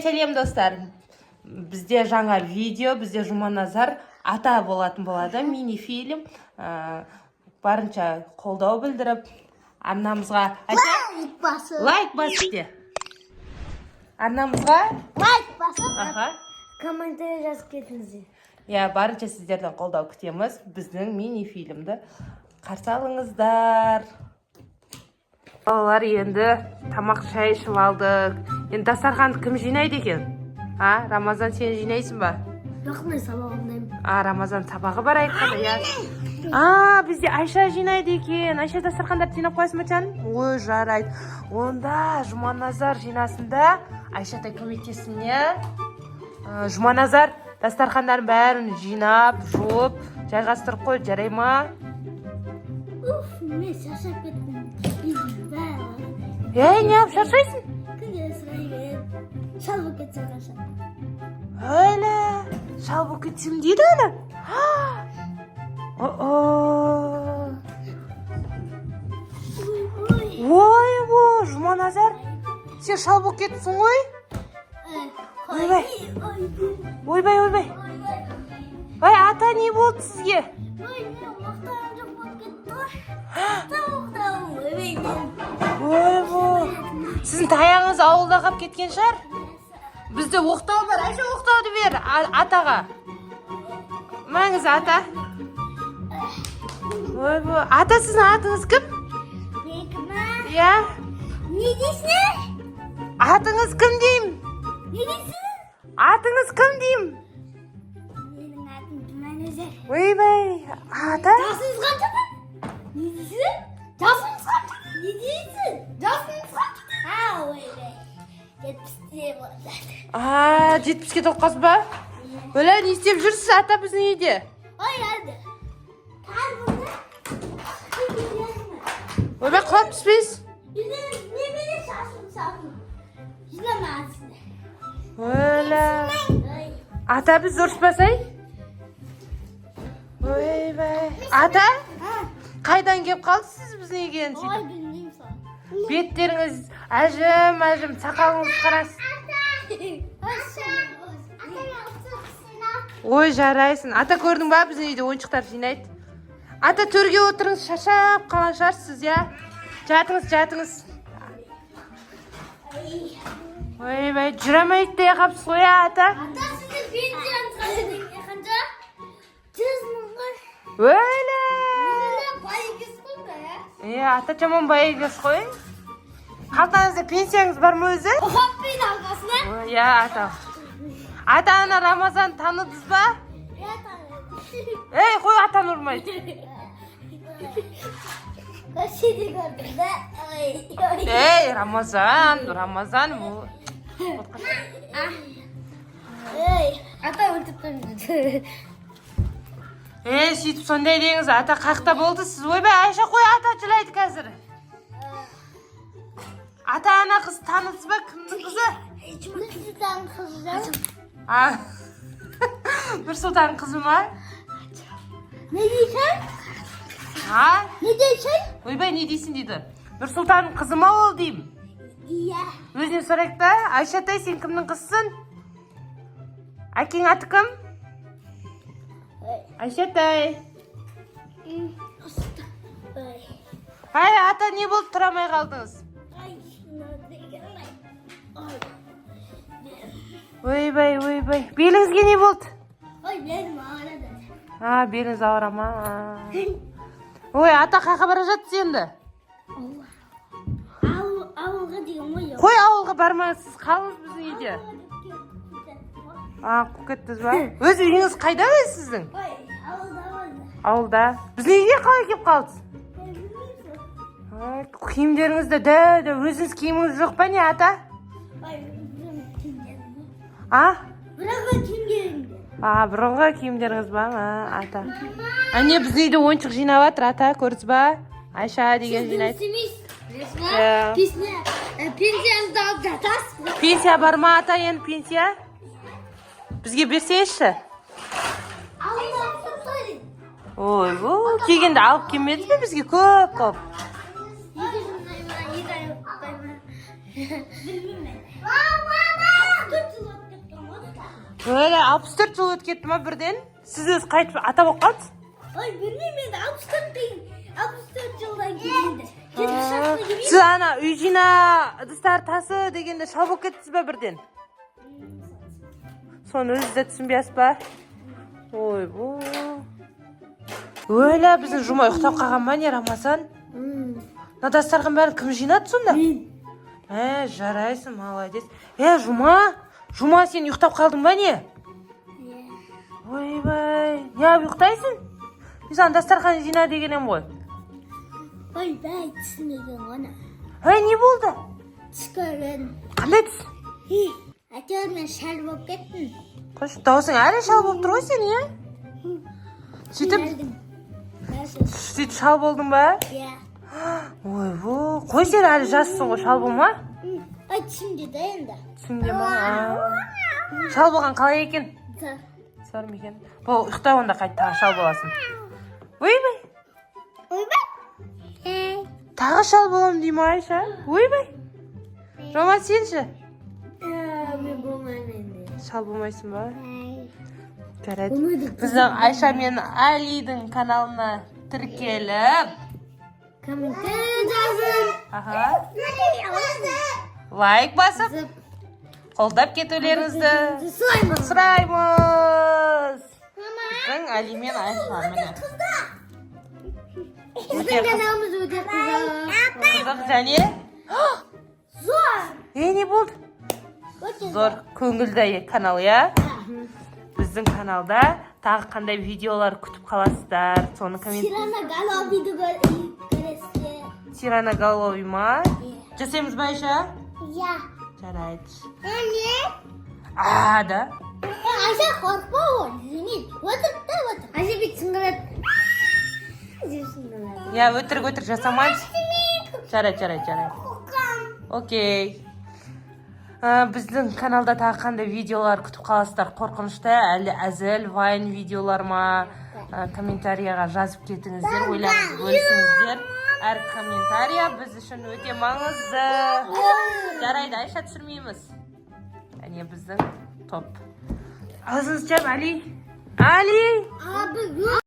Сәлем достар. Бізде жаңа видео, бізде Жұманазар ата болатын болады, мини-фильм. Барынша қолдау білдіріп, арнамызға лайк басып. Арнамызға лайк басып, комментарий жазып кетіңіздер. Барынша сіздерден қолдау күтеміз. Біздің мини-фильмді қарсы алыңыздар. Балалар енді тамақ шай ішіп алдық. Енді дастарханды кім жинайды екен? Рамазан, сен жинайсың ба? Жоқ, мен сабағымдаймын. Рамазан сабағы бар айтқанда. Бізде Айша жинайды екен. Айша дастархандарды жинап қойсын ба жаным? Ой, жарайды. Онда Жұманазар жинасында Айшатай көмектесін, Жұманазар дастархандардың бәрін жинап, жуып, жайғастырып қой, жарай ма? Мен шаршап кеттім. Неғып шаршайсың? Шал болып кетсем қашан. Öyle. Şal bu kütüm değil öyle. Oy bu Жұманазар. Sen şal bu ketsin oy. Ойбай. Ойбай. Ой, ата не болды сізге? Ой bu. Sizin tayağınız ауылда қалып кеткен шығар? Бізде оқтау бар. Айша оқтауды бер атаға. Маңыз ата. Ой bu. Ата, сіздің атыңыз кім? Не дейсің? Атыңыз кім дейм? Не дейсің? Атыңыз кім дейм? Менің атым Жұманазар. Ойбай, ата? Жасыңыз қанша? Не дейсің? Жасыңыз қанша? Не дейсің? Жасыңыз қанша? Ойбай. 70-те болады. 70-ке тоққыз ба? Өлі, не істеп жүрсіз ата біздің үйде? Ой, әлді. Ойбай, құлап түспейсіз? Не бере шашын. Жинамасың. Өлі. Ата біз ұрыспасай? Ойбай. Ата? Қайдан кеп қалдысыз біздің үйге? Ой, білмеймін сан. Беттеріңіз әжім, сақалыңыз қарасыз. Ой, жарайсың. Ата, көрдің ба, біздің үйде ойыншықтар жинайды. Ата, төрге отырыңыз, шаршап қалған шығарсыз, Жатыңыз. Ойбай, жүремейді де қапсыз қой, ата. Ата, сіздің пенсияңыз қанша? 100 мың ғой. Өлі. Байегіз қой. Ата, жаман байегіз қой. Қалтаңызда пенсияңыз бар ма өзі? Қоқаппен алғасына? Ата. Ата, ана Рамазан таныдыз ба? таныдым. Қой, атан ұрмайды. Көшеде көрдім да. Рамазан. Ата өлтіп қоймады. Сөйтіп сондай деңіз, ата қақта болды сіз. Ойбай, Айша, қой, ата жылайды қазір. Ата ана қыз танысыз ба? Кімнің қызы? Нұрсұлтан қызы. Нұрсұлтан қызы ма? Не дейсің? Не дейсің? Ойбай, не дейсің дейді. Нұрсұлтан қызы ма ол дейм? Иә. Өзіне сұрайық та, Айшатай, сен кімнің қызысың? Әкең аты кім? Айшатай. Ата, не болды, тұрамай қалдыңыз? Ойбай. Беліңізге не болды? Ой, белім ауырады. Беліңіз ауыра ма? Ой, ата қақа бара жатсыз енді? Ауылға деген ой. Қой, ауылға бармаңыз, сіз қалыңыз біздің үйде. Қуып кеттіңіз ба? Өз үйіңіз қайда өз сіздің? Ой, ауылда. Ауылда. Біздің үйге қалай кеп қалдыңыз? Киімдеріңізді дәу, өзіңіз киіміңіз жоқ па не, ата? Ой, киімдерім. Бұрынғы киімдерім. Бұрынғы киімдеріңіз ба, ата? Әне біздің үйде ойыншық жинап жатыр, ата, көрдіңіз ба? Айша деген жинайды. Пенсияңызды алып жатасыз ба? Пенсия бар ма, ата, енді пенсия? Бізге берсеңізші? Ой, бұл кегенде алып келмедіңіз бе бізге көп? Bilmem. Mama! Öyle 64 жыл өтіп кетті ма бірден? Сіз өзі қайтып ата болып қалдыңыз? Ой, білмеймін енді 64 жылдан келгенде. 70 жасқа келмеймін. Сіз ана үй жина ыдыстар тасы дегенде шал болып кеттіңіз ба бірден? Соны өзі де түсінбейсіз ба? Ой, бұл. Өлі біздің Жұма ұйықтап қалған ба не, Рамазан? Дастархан бәрін кім жинады сонда? Жарайсың, молодец. Жұма сен ұйықтап қалдың ба не? Ойбай, не ұйықтайсың? Мен дастархан жина дегенем ғой. Ойбай, түсінмеген ғана. Не болды? Түскөрін. Қандай түс? Әйтеуір мен шал болып кеттім. Қош, даусың әлі шал болып тұр ғой сен, е? Сөйтіп шал болдың ба? Иә. Ой, қой сен әлі жассың ғой, шал болма? Ой, түсімде да енді. Түсімде ма? Шал болған қалай екен? Сар ма екен? Бұл ұйықта онда қайт тағы шал боласың. Ойбай. Ойбай. Тағы шал болам дей ма Айша? Ойбай. Жома сенші? Мен болмаймын енді. Шал болмайсың ба? Жарайды. Болмайды. Біздің Айша мен Алидің каналына тіркеліп. Комментарий жазып. Лайк басып. Қолдап кетулеріңізді сұраймыз. Біздің Али мен Айша міне. Біздің каналымыз өте Қызық және зор. не болды? Зор көңілді канал, я? Біздің каналда тағы қандай видеолар күтіп қаласыздар. Соны Тирана головиді көресіздер. Тирана голови ма? Жасаймыз ба Айша? Иә. Жарайды. Не? Да. Айша қорқпа ол. Зенит. Отыр. Айша бит сыңғырады. Өтірік жасамаймыз. Жарайды. Окей. Біздің каналда тағы қандай видеолар күтіп қаласыздар? Қорқынышты, әлі әзіл, вайн видеолар ма? Комментарияға жазып кетіңіздер, ойларыңызды бөлісіңіздер. Әр комментария біз үшін өте маңызды. Жарайды, Айша түсірмейміз. Әне біздің топ. Ağzınızı çap Ali. Ali. Abi yok.